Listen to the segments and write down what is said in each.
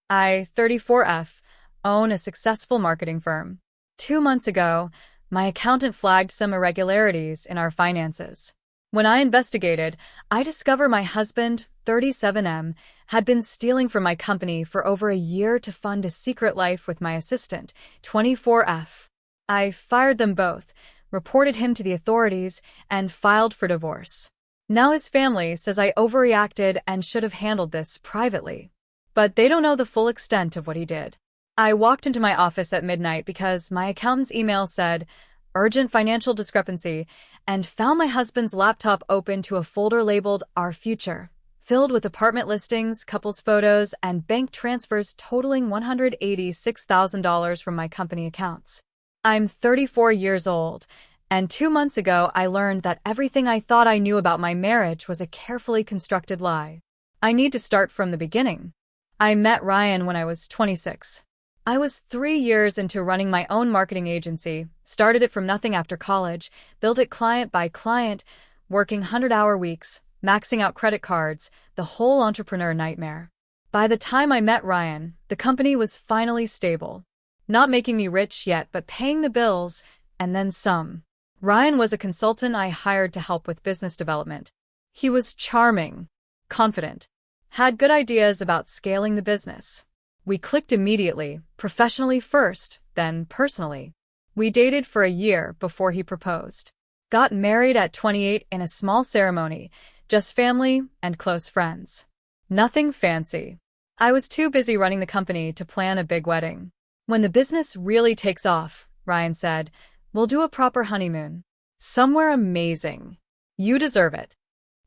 I, 34F, own a successful marketing firm. 2 months ago, my accountant flagged some irregularities in our finances. When I investigated, I discovered my husband, 37M, had been stealing from my company for over a year to fund a secret life with my assistant, 24F. I fired them both, reported him to the authorities, and filed for divorce. Now his family says I overreacted and should have handled this privately. But they don't know the full extent of what he did. I walked into my office at midnight because my accountant's email said, "Urgent financial discrepancy," and found my husband's laptop open to a folder labeled Our Future, filled with apartment listings, couples photos, and bank transfers totaling $186,000 from my company accounts. I'm 34 years old, and 2 months ago I learned that everything I thought I knew about my marriage was a carefully constructed lie. I need to start from the beginning. I met Ryan when I was 26. I was 3 years into running my own marketing agency, started it from nothing after college, built it client by client, working 100-hour weeks, maxing out credit cards, the whole entrepreneur nightmare. By the time I met Ryan, the company was finally stable. Not making me rich yet, but paying the bills, and then some. Ryan was a consultant I hired to help with business development. He was charming, confident, had good ideas about scaling the business. We clicked immediately, professionally first, then personally. We dated for a year before he proposed. Got married at 28 in a small ceremony, just family and close friends. Nothing fancy. I was too busy running the company to plan a big wedding. When the business really takes off, Ryan said, we'll do a proper honeymoon. Somewhere amazing. You deserve it.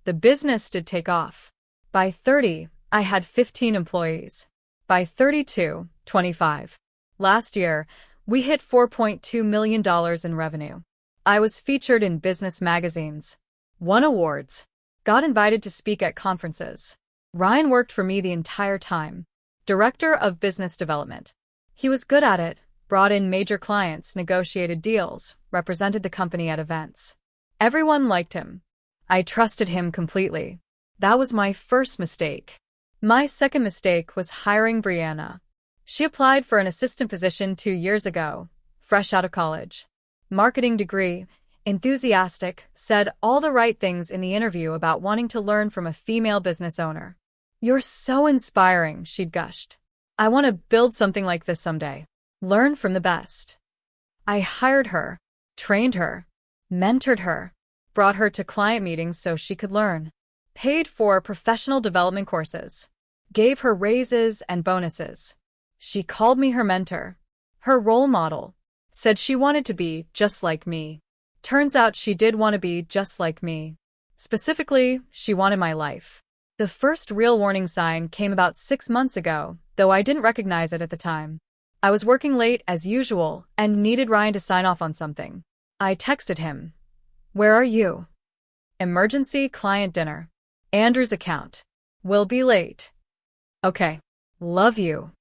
The business did take off. By 30, I had 15 employees. By 32, 25. Last year, we hit $4.2 million in revenue. I was featured in business magazines, won awards, got invited to speak at conferences. Ryan worked for me the entire time. Director of Business Development. He was good at it, brought in major clients, negotiated deals, represented the company at events. Everyone liked him. I trusted him completely. That was my first mistake. My second mistake was hiring Brianna. She applied for an assistant position 2 years ago, fresh out of college. Marketing degree, enthusiastic, said all the right things in the interview about wanting to learn from a female business owner. "You're so inspiring," she'd gushed. "I want to build something like this someday. Learn from the best." I hired her, trained her, mentored her, brought her to client meetings so she could learn. Paid for professional development courses, gave her raises and bonuses. She called me her mentor, her role model, said she wanted to be just like me. Turns out she did want to be just like me. Specifically, she wanted my life. The first real warning sign came about 6 months ago, though I didn't recognize it at the time. I was working late as usual and needed Ryan to sign off on something. I texted him. "Where are you?" "Emergency client dinner. Andrew's account. Will be late." "Okay. Love you."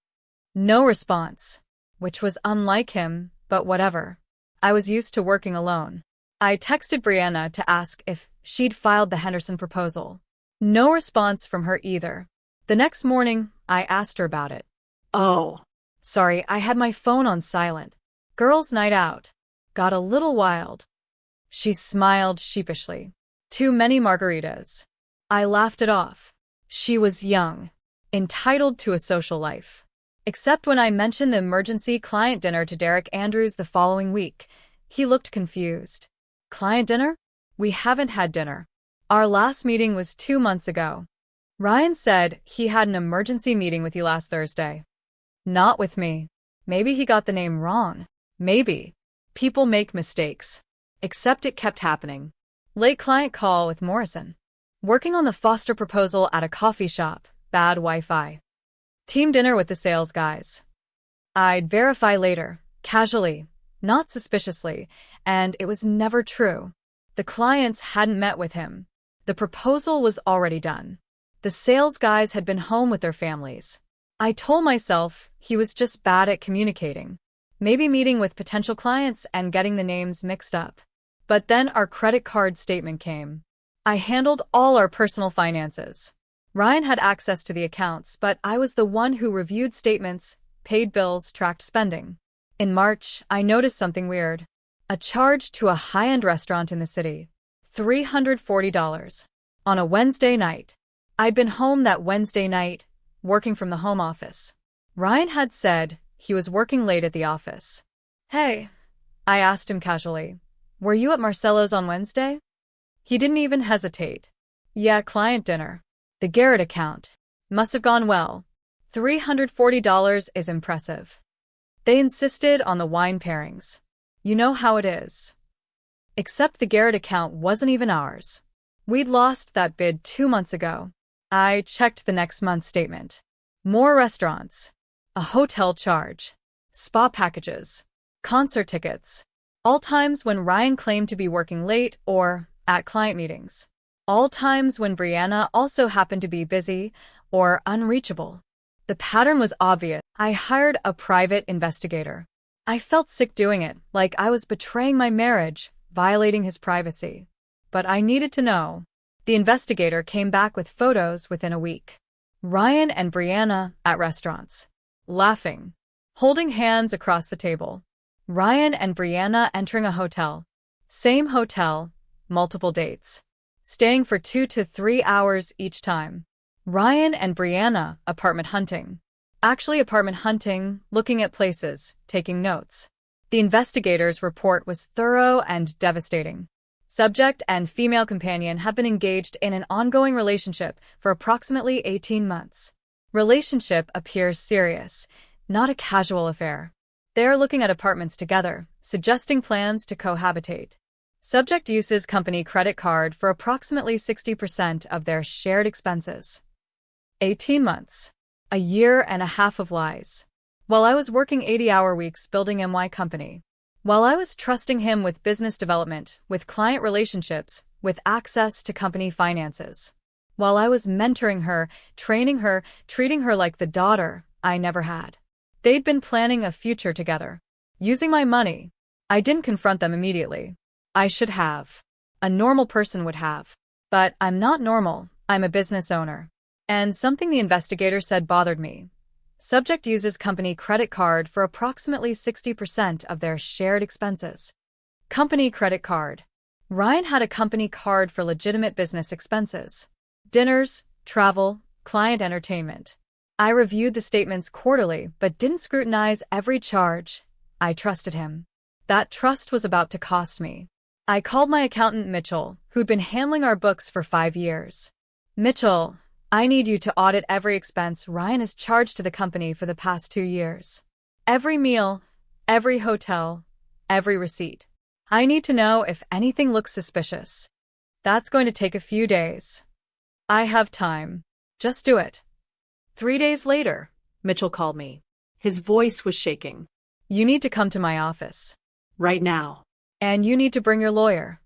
No response, which was unlike him, but whatever. I was used to working alone. I texted Brianna to ask if she'd filed the Henderson proposal. No response from her either. The next morning, I asked her about it. "Oh, sorry, I had my phone on silent. Girls' night out. Got a little wild." She smiled sheepishly. "Too many margaritas." I laughed it off. She was young, entitled to a social life. Except when I mentioned the emergency client dinner to Derek Andrews the following week, he looked confused. "Client dinner? We haven't had dinner. Our last meeting was 2 months ago." Ryan said he had an emergency meeting with you last Thursday. Not with me. Maybe he got the name wrong. Maybe. People make mistakes. Except it kept happening. Late client call with Morrison. Working on the Foster proposal at a coffee shop. Bad Wi-Fi. Team dinner with the sales guys. I'd verify later, casually, not suspiciously, and it was never true. The clients hadn't met with him. The proposal was already done. The sales guys had been home with their families. I told myself he was just bad at communicating. Maybe meeting with potential clients and getting the names mixed up. But then our credit card statement came. I handled all our personal finances. Ryan had access to the accounts, but I was the one who reviewed statements, paid bills, tracked spending. In March, I noticed something weird. A charge to a high-end restaurant in the city. $340. On a Wednesday night. I'd been home that Wednesday night, working from the home office. Ryan had said he was working late at the office. Hey, I asked him casually, were you at Marcello's on Wednesday? He didn't even hesitate. Yeah, client dinner. The Garrett account. Must have gone well. $340 is impressive. They insisted on the wine pairings. You know how it is. Except the Garrett account wasn't even ours. We'd lost that bid 2 months ago. I checked the next month's statement. More restaurants. A hotel charge. Spa packages. Concert tickets. All times when Ryan claimed to be working late or at client meetings. All times when Brianna also happened to be busy or unreachable. The pattern was obvious. I hired a private investigator. I felt sick doing it, like I was betraying my marriage, violating his privacy. But I needed to know. The investigator came back with photos within a week. Ryan and Brianna at restaurants. Laughing. Holding hands across the table. Ryan and Brianna entering a hotel. Same hotel, multiple dates. Staying for 2 to 3 hours each time. Ryan and Brianna apartment hunting. Actually apartment hunting, looking at places, taking notes. The investigator's report was thorough and devastating. Subject and female companion have been engaged in an ongoing relationship for approximately 18 months. Relationship appears serious, not a casual affair. They are looking at apartments together, suggesting plans to cohabitate. Subject uses company credit card for approximately 60% of their shared expenses. 18 months. A year and a half of lies. While I was working 80-hour weeks building my company. While I was trusting him with business development, with client relationships, with access to company finances. While I was mentoring her, training her, treating her like the daughter I never had. They'd been planning a future together. Using my money. I didn't confront them immediately. I should have. A normal person would have. But I'm not normal. I'm a business owner. And something the investigator said bothered me. Subject uses company credit card for approximately 60% of their shared expenses. Company credit card. Ryan had a company card for legitimate business expenses. Dinners, travel, client entertainment. I reviewed the statements quarterly but didn't scrutinize every charge. I trusted him. That trust was about to cost me. I called my accountant Mitchell, who'd been handling our books for 5 years. Mitchell, I need you to audit every expense Ryan has charged to the company for the past 2 years. Every meal, every hotel, every receipt. I need to know if anything looks suspicious. That's going to take a few days. I have time. Just do it. 3 days later, Mitchell called me. His voice was shaking. You need to come to my office. Right now. And you need to bring your lawyer.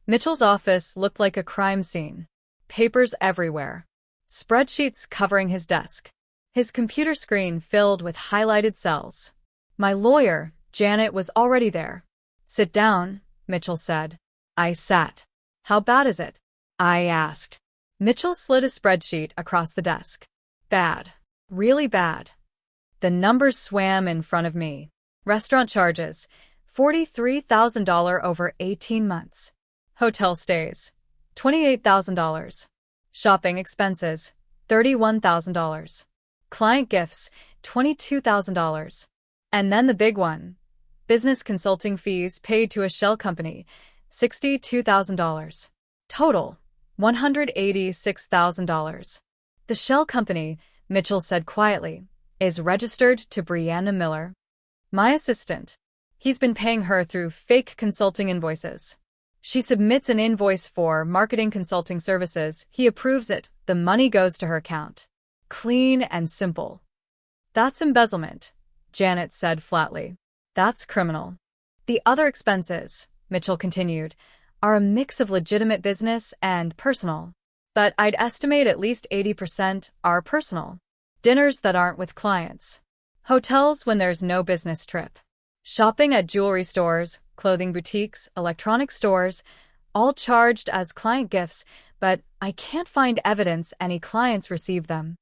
Mitchell's office looked like a crime scene. Papers everywhere. Spreadsheets covering his desk. His computer screen filled with highlighted cells. My lawyer, Janet, was already there. Sit down, Mitchell said. I sat. How bad is it? I asked. Mitchell slid a spreadsheet across the desk. Bad. Really bad. The numbers swam in front of me. Restaurant charges, $43,000 over 18 months. Hotel stays, $28,000. Shopping expenses, $31,000. Client gifts, $22,000. And then the big one. Business consulting fees paid to a shell company, $62,000. Total, $186,000. The shell company, Mitchell said quietly, is registered to Brianna Miller. My assistant. He's been paying her through fake consulting invoices. She submits an invoice for marketing consulting services. He approves it. The money goes to her account. Clean and simple. That's embezzlement, Janet said flatly. That's criminal. The other expenses, Mitchell continued, are a mix of legitimate business and personal. But I'd estimate at least 80% are personal. Dinners that aren't with clients. Hotels when there's no business trip. Shopping at jewelry stores, clothing boutiques, electronic stores, all charged as client gifts, but I can't find evidence any clients received them.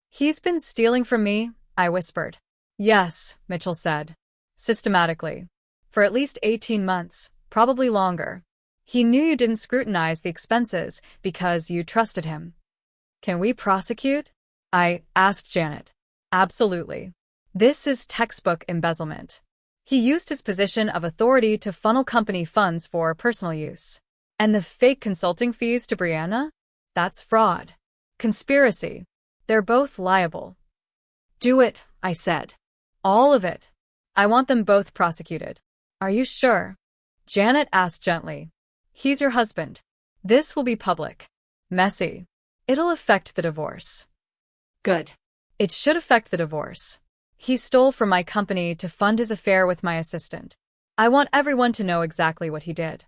He's been stealing from me, I whispered. Yes, Mitchell said. Systematically. For at least 18 months, probably longer. He knew you didn't scrutinize the expenses because you trusted him. Can we prosecute? I asked Janet. Absolutely. This is textbook embezzlement. He used his position of authority to funnel company funds for personal use. And the fake consulting fees to Brianna? That's fraud. Conspiracy. They're both liable. Do it, I said. All of it. I want them both prosecuted. Are you sure? Janet asked gently. He's your husband. This will be public. Messy. It'll affect the divorce. Good. It should affect the divorce. He stole from my company to fund his affair with my assistant. I want everyone to know exactly what he did.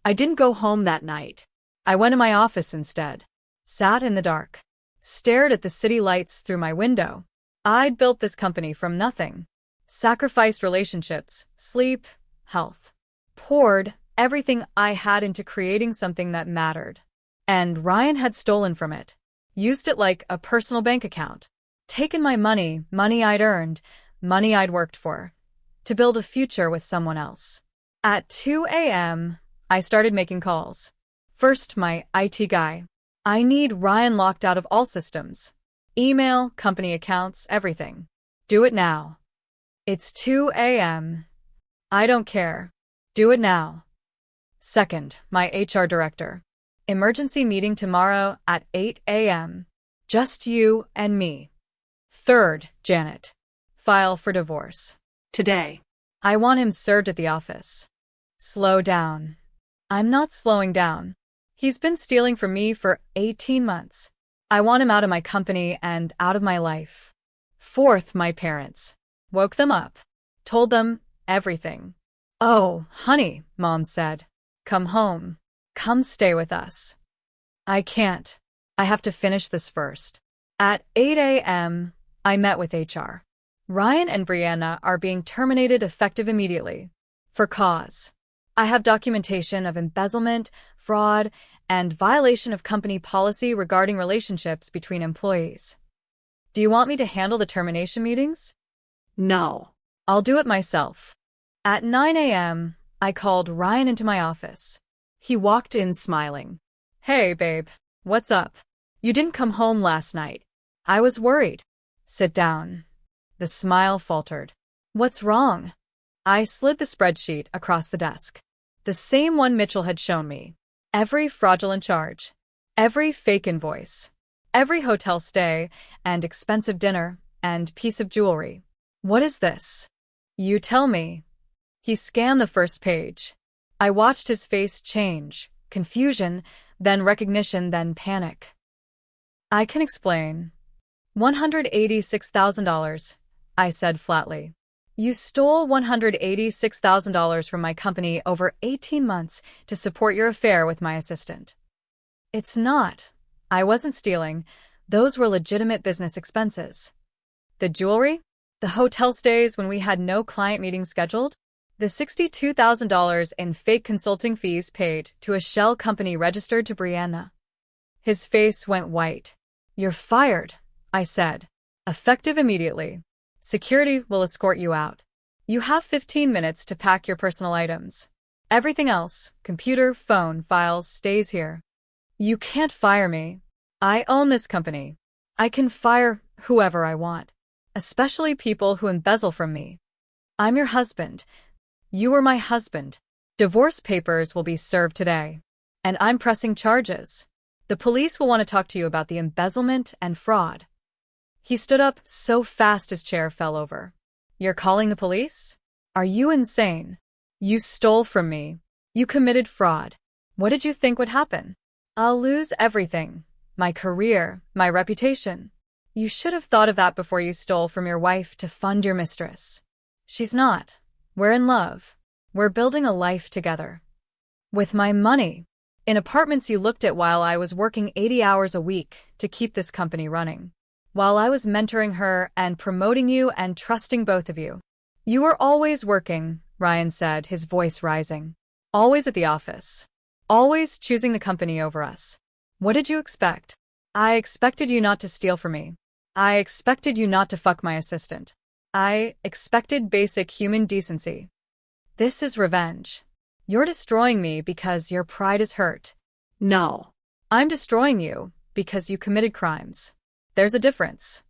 I didn't go home that night. I went to my office instead. Sat in the dark. Stared at the city lights through my window. I'd built this company from nothing. Sacrificed relationships, sleep, health. Poured everything I had into creating something that mattered. And Ryan had stolen from it. Used it like a personal bank account. Taken my money I'd earned, money I'd worked for, to build a future with someone else. At 2 a.m., I started making calls. First, my IT guy. I need Ryan locked out of all systems. Email, company accounts, everything. Do it now. It's 2 a.m. I don't care. Do it now. Second, my HR director. Emergency meeting tomorrow at 8 a.m. Just you and me. Third, Janet. File for divorce. Today. I want him served at the office. Slow down. I'm not slowing down. He's been stealing from me for 18 months. I want him out of my company and out of my life. Fourth, my parents. Woke them up. Told them everything. Oh, honey, Mom said. Come home. Come stay with us. I can't. I have to finish this first. At 8 a.m., I met with HR. Ryan and Brianna are being terminated effective immediately. For cause. I have documentation of embezzlement, fraud, and violation of company policy regarding relationships between employees. Do you want me to handle the termination meetings? No. I'll do it myself. At 9 a.m., I called Ryan into my office. He walked in smiling. Hey, babe. What's up? You didn't come home last night. I was worried. Sit down. The smile faltered. What's wrong? I slid the spreadsheet across the desk. The same one Mitchell had shown me. Every fraudulent charge. Every fake invoice. Every hotel stay and expensive dinner and piece of jewelry. What is this? You tell me. He scanned the first page. I watched his face change. Confusion, then recognition, then panic. I can explain. $186,000, I said flatly. You stole $186,000 from my company over 18 months to support your affair with my assistant. It's not. I wasn't stealing. Those were legitimate business expenses. The jewelry? The hotel stays when we had no client meetings scheduled? The $62,000 in fake consulting fees paid to a shell company registered to Brianna. His face went white. You're fired, I said. Effective immediately. Security will escort you out. You have 15 minutes to pack your personal items. Everything else, computer, phone, files, stays here. You can't fire me. I own this company. I can fire whoever I want, especially people who embezzle from me. I'm your husband. You were my husband. Divorce papers will be served today. And I'm pressing charges. The police will want to talk to you about the embezzlement and fraud. He stood up so fast his chair fell over. You're calling the police? Are you insane? You stole from me. You committed fraud. What did you think would happen? I'll lose everything. My career, my reputation. You should have thought of that before you stole from your wife to fund your mistress. She's not. We're in love. We're building a life together. With my money. In apartments you looked at while I was working 80 hours a week to keep this company running. While I was mentoring her and promoting you and trusting both of you. You were always working, Ryan said, his voice rising. Always at the office. always choosing the company over us. What did you expect? I expected you not to steal from me. I expected you not to fuck my assistant. I expected basic human decency. This is revenge. You're destroying me because your pride is hurt. No. I'm destroying you because you committed crimes. There's a difference.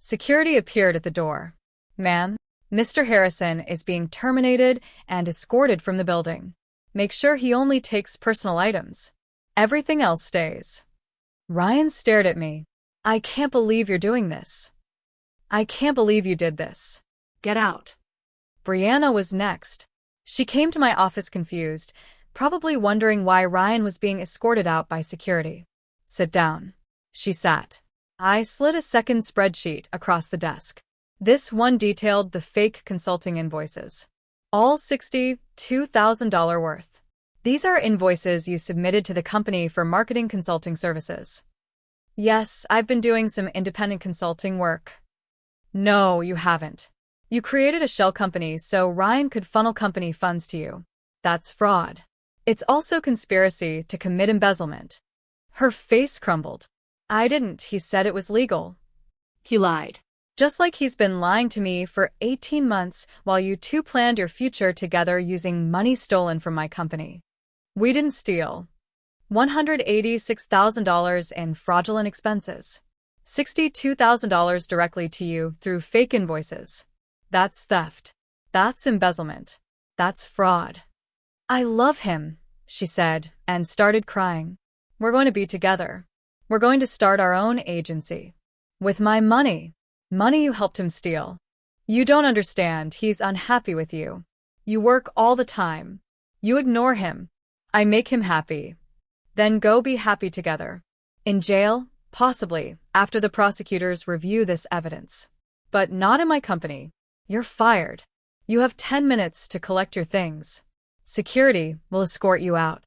Security appeared at the door. Ma'am, Mr. Harrison is being terminated and escorted from the building. Make sure he only takes personal items. Everything else stays. Ryan stared at me. I can't believe you're doing this. I can't believe you did this. Get out. Brianna was next. She came to my office confused, probably wondering why Ryan was being escorted out by security. Sit down. She sat. I slid a second spreadsheet across the desk. This one detailed the fake consulting invoices. All $62,000 worth. These are invoices you submitted to the company for marketing consulting services. Yes, I've been doing some independent consulting work. No, you haven't. You created a shell company so Ryan could funnel company funds to you. That's fraud. It's also conspiracy to commit embezzlement. Her face crumbled. I didn't. He said it was legal. He lied. Just like he's been lying to me for 18 months while you two planned your future together using money stolen from my company. We didn't steal. $186,000 in fraudulent expenses. $62,000 directly to you through fake invoices. That's theft. That's embezzlement. That's fraud. I love him, she said, and started crying. We're going to be together. We're going to start our own agency. With my money. Money you helped him steal. You don't understand. He's unhappy with you. You work all the time. You ignore him. I make him happy. Then go be happy together. In jail? Possibly, after the prosecutors review this evidence. But not in my company. You're fired. You have 10 minutes to collect your things. Security will escort you out.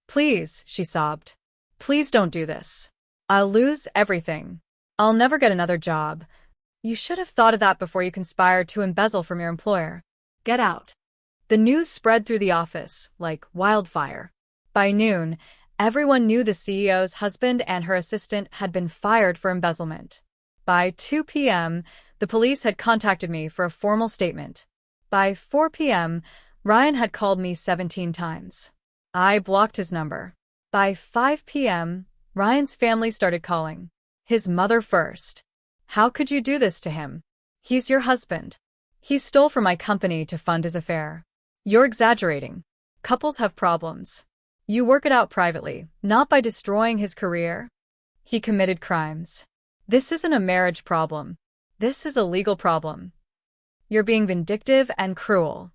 Please, she sobbed. Please don't do this. I'll lose everything. I'll never get another job. You should have thought of that before you conspired to embezzle from your employer. Get out. The news spread through the office like wildfire. By noon, everyone knew the CEO's husband and her assistant had been fired for embezzlement. By 2 p.m., the police had contacted me for a formal statement. By 4 p.m., Ryan had called me 17 times. I blocked his number. By 5 p.m., Ryan's family started calling. His mother first. How could you do this to him? He's your husband. He stole from my company to fund his affair. You're exaggerating. Couples have problems. You work it out privately, not by destroying his career. He committed crimes. This isn't a marriage problem. This is a legal problem. You're being vindictive and cruel.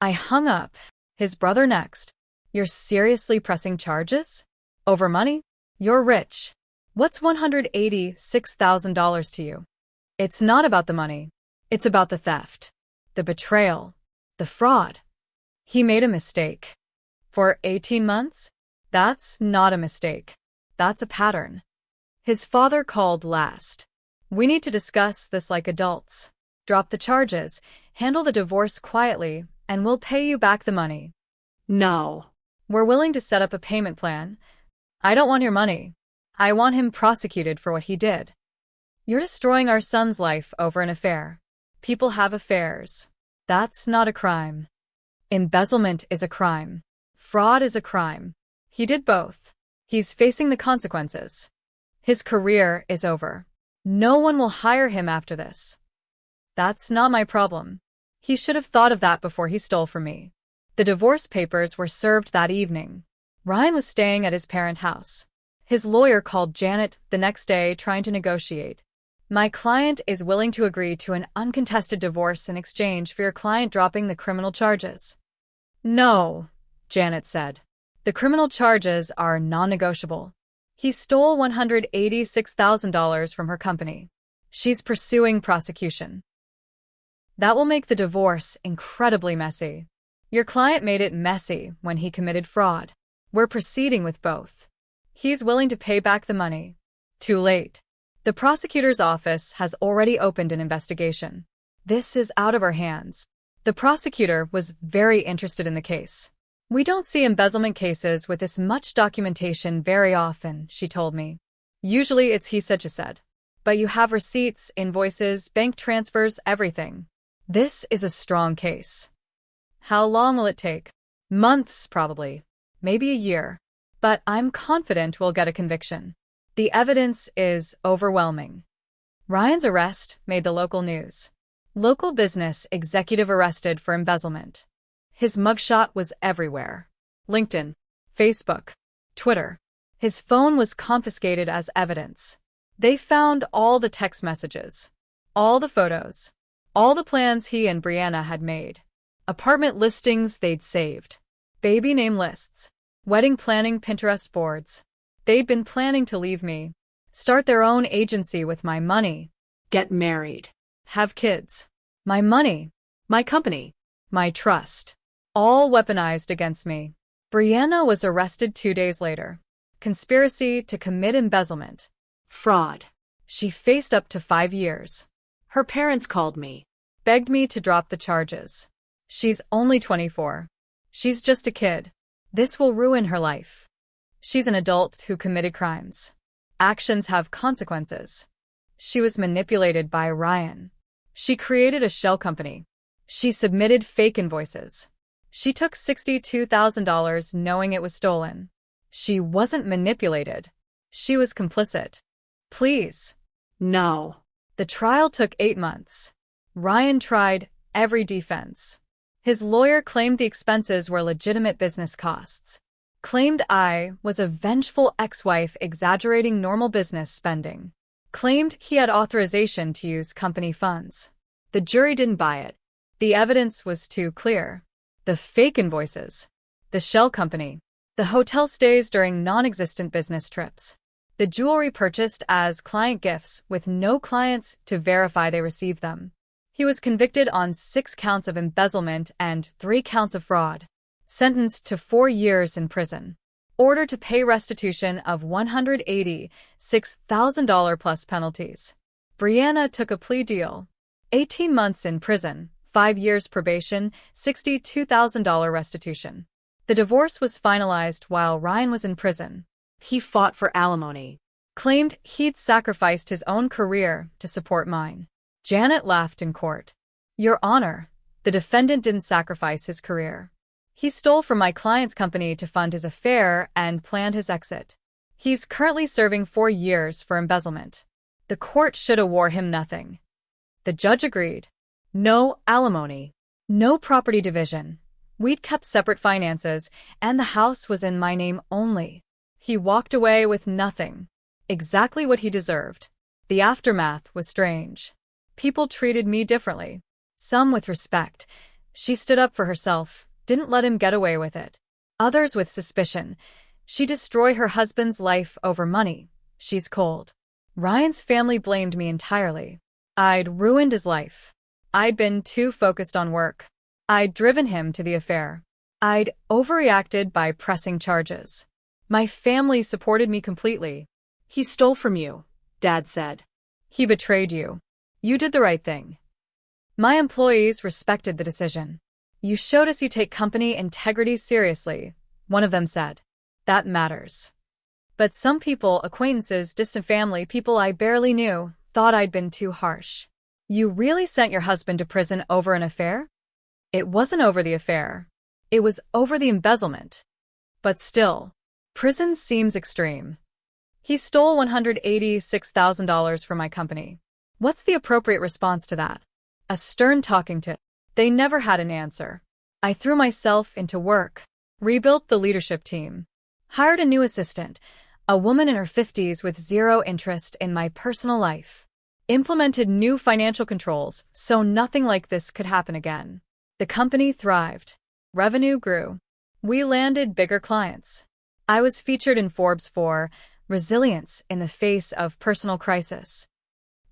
I hung up. His brother next. You're seriously pressing charges? Over money? You're rich. What's $186,000 to you? It's not about the money. It's about the theft, the betrayal, the fraud. He made a mistake. For 18 months? That's not a mistake. That's a pattern. His father called last. We need to discuss this like adults. Drop the charges, handle the divorce quietly, and we'll pay you back the money. No. We're willing to set up a payment plan. I don't want your money. I want him prosecuted for what he did. You're destroying our son's life over an affair. People have affairs. That's not a crime. Embezzlement is a crime. Fraud is a crime. He did both. He's facing the consequences. His career is over. No one will hire him after this. That's not my problem. He should have thought of that before he stole from me. The divorce papers were served that evening. Ryan was staying at his parent house. His lawyer called Janet the next day trying to negotiate. My client is willing to agree to an uncontested divorce in exchange for your client dropping the criminal charges. No, Janet said. The criminal charges are non-negotiable. He stole $186,000 from her company. She's pursuing prosecution. That will make the divorce incredibly messy. Your client made it messy when he committed fraud. We're proceeding with both. He's willing to pay back the money. Too late. The prosecutor's office has already opened an investigation. This is out of our hands. The prosecutor was very interested in the case. We don't see embezzlement cases with this much documentation very often, she told me. Usually it's he said, she said. But you have receipts, invoices, bank transfers, everything. This is a strong case. How long will it take? Months, probably. Maybe a year. But I'm confident we'll get a conviction. The evidence is overwhelming. Ryan's arrest made the local news. Local business executive arrested for embezzlement. His mugshot was everywhere. LinkedIn, Facebook, Twitter. His phone was confiscated as evidence. They found all the text messages, all the photos, all the plans he and Brianna had made, apartment listings they'd saved, baby name lists, wedding planning Pinterest boards. They'd been planning to leave me, start their own agency with my money, Get married. have kids. My money, My company. my trust, all weaponized against me. Brianna was arrested 2 days later. Conspiracy to commit embezzlement. Fraud. She faced up to 5 years. Her parents called me. Begged me to drop the charges. She's only 24. She's just a kid. This will ruin her life. She's an adult who committed crimes. Actions have consequences. She was manipulated by Ryan. She created a shell company. She submitted fake invoices. She took $62,000 knowing it was stolen. She wasn't manipulated. She was complicit. Please. No. The trial took 8 months. Ryan tried every defense. His lawyer claimed the expenses were legitimate business costs. Claimed I was a vengeful ex-wife exaggerating normal business spending. Claimed he had authorization to use company funds. The jury didn't buy it. The evidence was too clear. The fake invoices. The shell company. The hotel stays during non-existent business trips. The jewelry purchased as client gifts with no clients to verify they received them. He was convicted on 6 counts of embezzlement and 3 counts of fraud. Sentenced to 4 years in prison. Ordered to pay restitution of $186,000 plus penalties. Brianna took a plea deal. 18 months in prison, 5 years probation, $62,000 restitution. The divorce was finalized while Ryan was in prison. He fought for alimony. Claimed he'd sacrificed his own career to support mine. Janet laughed in court. Your Honor, the defendant didn't sacrifice his career. He stole from my client's company to fund his affair and planned his exit. He's currently serving 4 years for embezzlement. The court should award him nothing. The judge agreed. No alimony. No property division. We'd kept separate finances, and the house was in my name only. He walked away with nothing. Exactly what he deserved. The aftermath was strange. People treated me differently. Some with respect. She stood up for herself, didn't let him get away with it. Others with suspicion. She destroyed her husband's life over money. She's cold. Ryan's family blamed me entirely. I'd ruined his life. I'd been too focused on work. I'd driven him to the affair. I'd overreacted by pressing charges. My family supported me completely. He stole from you, Dad said. He betrayed you. You did the right thing. My employees respected the decision. You showed us you take company integrity seriously, one of them said. That matters. But some people, acquaintances, distant family, people I barely knew, thought I'd been too harsh. You really sent your husband to prison over an affair? It wasn't over the affair. It was over the embezzlement. But still, prison seems extreme. He stole $186,000 from my company. What's the appropriate response to that? A stern talking to. They never had an answer. I threw myself into work, rebuilt the leadership team, hired a new assistant, a woman in her 50s with zero interest in my personal life, implemented new financial controls so nothing like this could happen again. The company thrived. Revenue grew. We landed bigger clients. I was featured in Forbes for resilience in the face of personal crisis.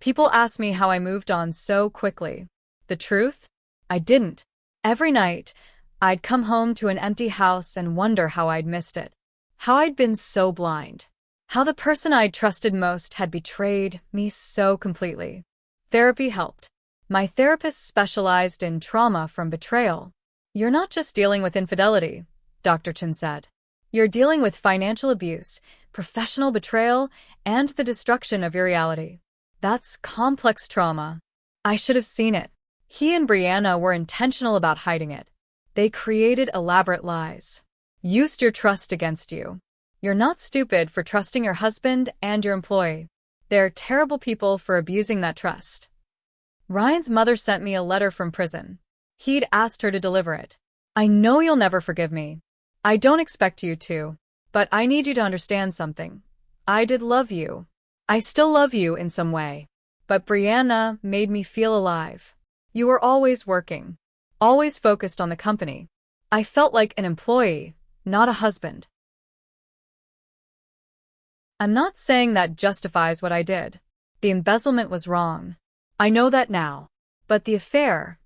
People ask me how I moved on so quickly. The truth? I didn't. Every night, I'd come home to an empty house and wonder how I'd missed it. How I'd been so blind. How the person I'd trusted most had betrayed me so completely. Therapy helped. My therapist specialized in trauma from betrayal. You're not just dealing with infidelity. Dr. Chen said. You're dealing with financial abuse, professional betrayal, and the destruction of your reality. That's complex trauma. I should have seen it. He and Brianna were intentional about hiding it. They created elaborate lies. Used your trust against you. You're not stupid for trusting your husband and your employee. They're terrible people for abusing that trust. Ryan's mother sent me a letter from prison. He'd asked her to deliver it. I know you'll never forgive me. I don't expect you to, but I need you to understand something. I did love you. I still love you in some way. But Brianna made me feel alive. You were always working, always focused on the company. I felt like an employee, not a husband. I'm not saying that justifies what I did. The embezzlement was wrong. I know that now. But the affair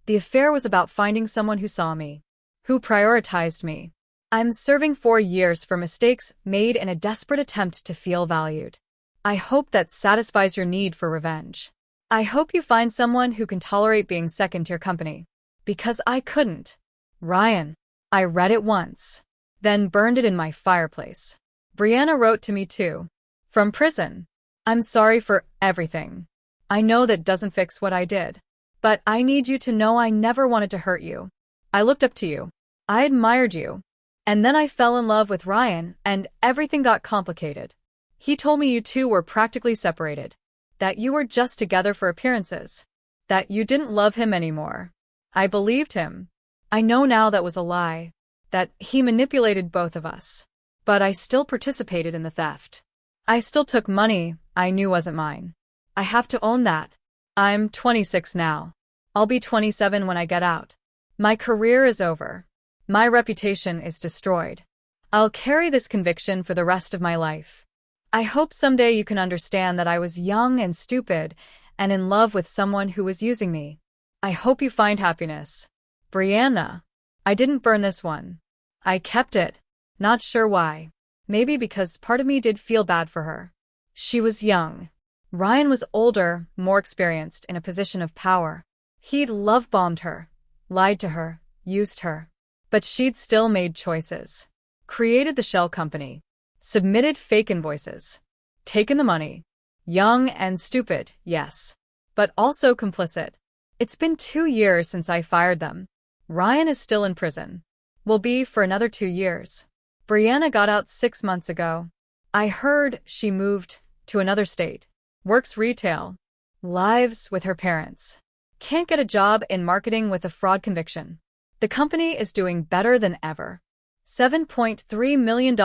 was about finding someone who saw me, who prioritized me. I'm serving 4 years for mistakes made in a desperate attempt to feel valued. I hope that satisfies your need for revenge. I hope you find someone who can tolerate being second to your company. Because I couldn't. Ryan, I read it once, then burned it in my fireplace. Brianna wrote to me too. From prison. I'm sorry for everything. I know that doesn't fix what I did. But I need you to know I never wanted to hurt you. I looked up to you. I admired you. And then I fell in love with Ryan, and everything got complicated. He told me you two were practically separated. That you were just together for appearances. That you didn't love him anymore. I believed him. I know now that was a lie. That he manipulated both of us. But I still participated in the theft. I still took money I knew wasn't mine. I have to own that. I'm 26 now. I'll be 27 when I get out. My career is over. My reputation is destroyed. I'll carry this conviction for the rest of my life. I hope someday you can understand that I was young and stupid and in love with someone who was using me. I hope you find happiness. Brianna. I didn't burn this one. I kept it. Not sure why. Maybe because part of me did feel bad for her. She was young. Ryan was older, more experienced, in a position of power. He'd love-bombed her, lied to her, used her. But she'd still made choices. Created the shell company. Submitted fake invoices. Taken the money. Young and stupid, yes. But also complicit. It's been 2 years since I fired them. Ryan is still in prison. Will be for another 2 years. Brianna got out 6 months ago. I heard she moved to another state. Works retail. Lives with her parents. Can't get a job in marketing with a fraud conviction. The company is doing better than ever. $7.3 million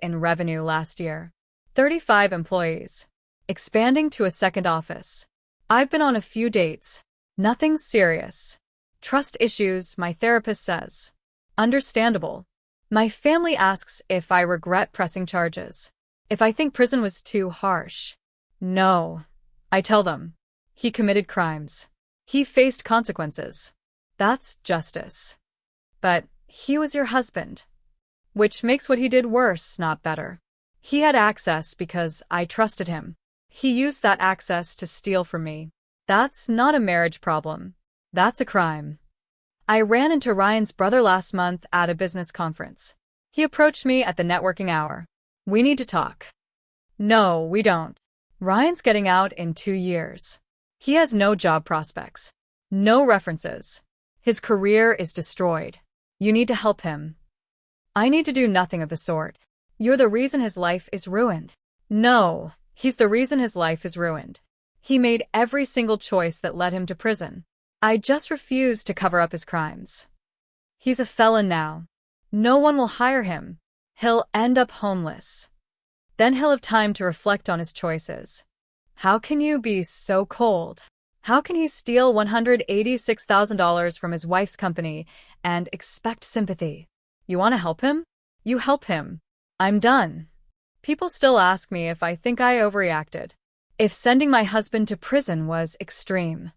in revenue last year. 35 employees. Expanding to a second office. I've been on a few dates. Nothing serious. Trust issues, my therapist says. Understandable. My family asks if I regret pressing charges. If I think prison was too harsh. No. I tell them. He committed crimes. He faced consequences. That's justice. But he was your husband. Which makes what he did worse, not better. He had access because I trusted him. He used that access to steal from me. That's not a marriage problem. That's a crime. I ran into Ryan's brother last month at a business conference. He approached me at the networking hour. We need to talk. No, we don't. Ryan's getting out in 2 years. He has no job prospects. No references. His career is destroyed. You need to help him. I need to do nothing of the sort. You're the reason his life is ruined. No, he's the reason his life is ruined. He made every single choice that led him to prison. I just refuse to cover up his crimes. He's a felon now. No one will hire him. He'll end up homeless. Then he'll have time to reflect on his choices. How can you be so cold? How can he steal $186,000 from his wife's company and expect sympathy? You want to help him? You help him. I'm done. People still ask me if I think I overreacted. If sending my husband to prison was extreme.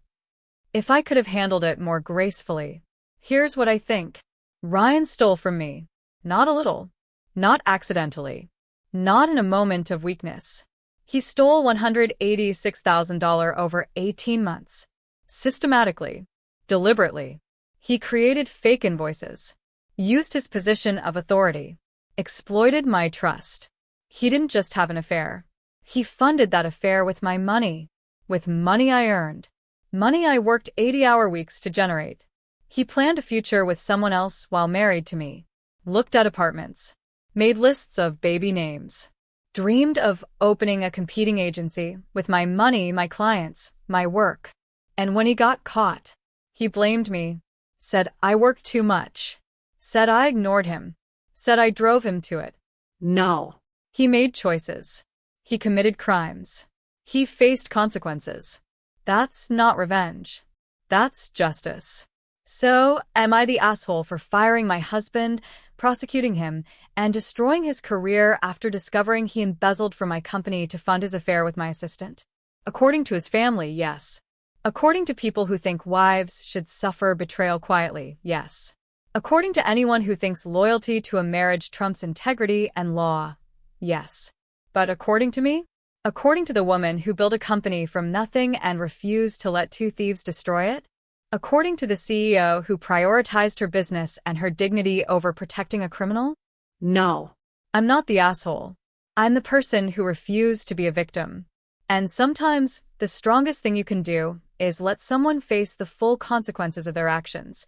If I could have handled it more gracefully. Here's what I think. Ryan stole from me. Not a little. Not accidentally. Not in a moment of weakness. He stole $186,000 over 18 months. Systematically. Deliberately. He created fake invoices. used his position of authority, exploited my trust. He didn't just have an affair. He funded that affair with my money, with money I earned, money I worked 80-hour weeks to generate. He planned a future with someone else while married to me, looked at apartments, made lists of baby names, dreamed of opening a competing agency with my money, my clients, my work. And when he got caught, he blamed me, said I worked too much, said I ignored him, said I drove him to it. No. He made choices. He committed crimes. He faced consequences. That's not revenge. That's justice. So, am I the asshole for firing my husband, prosecuting him, and destroying his career after discovering he embezzled from my company to fund his affair with my assistant? According to his family, yes. According to people who think wives should suffer betrayal quietly, yes. According to anyone who thinks loyalty to a marriage trumps integrity and law, yes. But according to me? According to the woman who built a company from nothing and refused to let two thieves destroy it? According to the CEO who prioritized her business and her dignity over protecting a criminal? No. I'm not the asshole. I'm the person who refused to be a victim. And sometimes, the strongest thing you can do is let someone face the full consequences of their actions,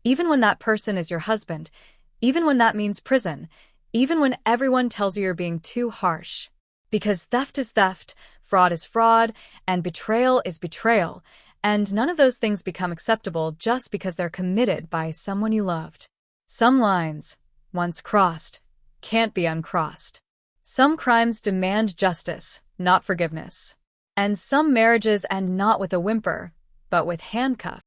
even when that person is your husband, even when that means prison, even when everyone tells you you're being too harsh. Because theft is theft, fraud is fraud, and betrayal is betrayal, and none of those things become acceptable just because they're committed by someone you loved. Some lines, once crossed, can't be uncrossed. Some crimes demand justice, not forgiveness. And some marriages end not with a whimper, but with handcuffs.